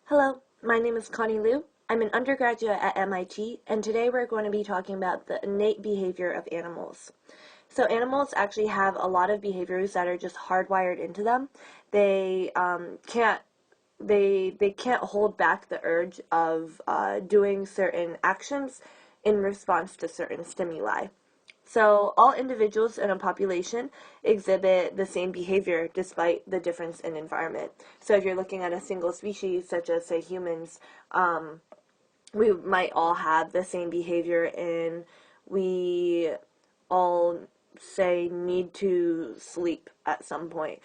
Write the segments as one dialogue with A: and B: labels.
A: Hello, my name is Connie Liu. I'm an undergraduate at MIT, and today we're going to be talking about the innate behavior of animals. So animals actually have a lot of behaviors that are just hardwired into them. They can't hold back the urge of doing certain actions in response to certain stimuli. So all individuals in a population exhibit the same behavior despite the difference in environment. So if you're looking at a single species, such as, say, humans, we might all have the same behavior in we all, say, need to sleep at some point.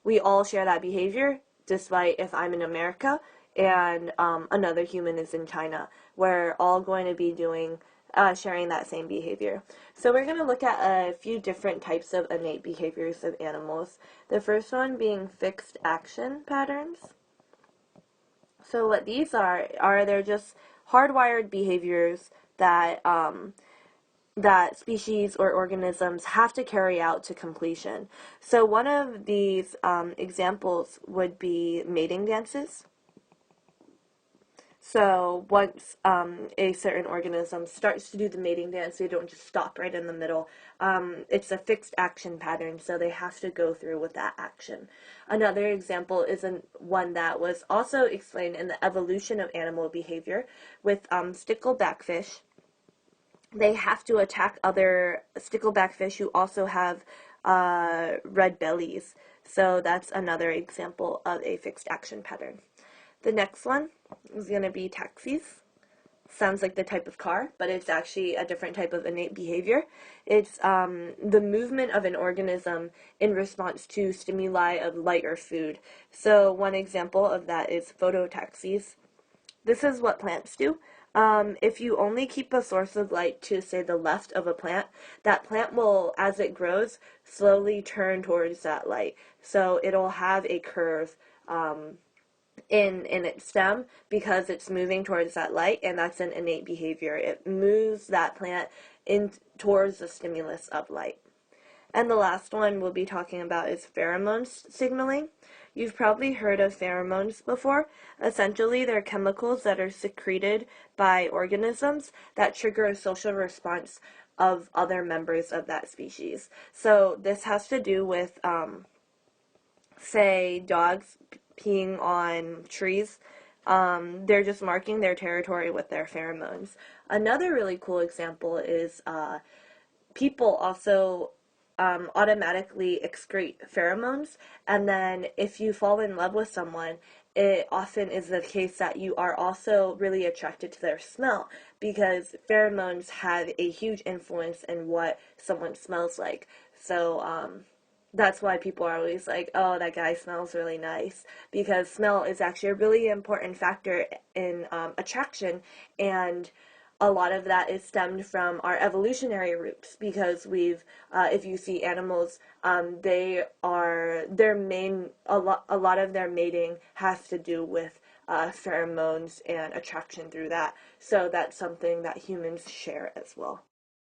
A: We all share that behavior, despite if I'm in America and another human is in China. We're all going to be sharing that same behavior. So we're going to look at a few different types of innate behaviors of animals. The first one being fixed action patterns. So what these are they're just hardwired behaviors that that species or organisms have to carry out to completion. So one of these examples would be mating dances. So once a certain organism starts to do the mating dance, they don't just stop right in the middle. It's a fixed action pattern, so they have to go through with that action. Another example is one that was also explained in the evolution of animal behavior with stickleback fish. They have to attack other stickleback fish who also have red bellies. So that's another example of a fixed action pattern. The next one is going to be taxis. Sounds like the type of car, but it's actually a different type of innate behavior. It's the movement of an organism in response to stimuli of light or food. So one example of that is phototaxis. This is what plants do. If you only keep a source of light to, say, the left of a plant, that plant will, as it grows, slowly turn towards that light. So it'll have a curve in its stem because it's moving towards that light, and that's an innate behavior. It moves that plant in towards the stimulus of light. And the last one we'll be talking about is pheromones signaling. You've probably heard of pheromones before. Essentially, they're chemicals that are secreted by organisms that trigger a social response of other members of that species. So this has to do with, say, dogs peeing on trees. They're just marking their territory with their pheromones. Another really cool example is people also automatically excrete pheromones, and then if you fall in love with someone, it often is the case that you are also really attracted to their smell because pheromones have a huge influence in what someone smells like. So that's why people are always like, oh, that guy smells really nice, because smell is actually a really important factor in attraction, and a lot of that is stemmed from our evolutionary roots because if you see animals, a lot of their mating has to do with pheromones and attraction through that. So that's something that humans share as well.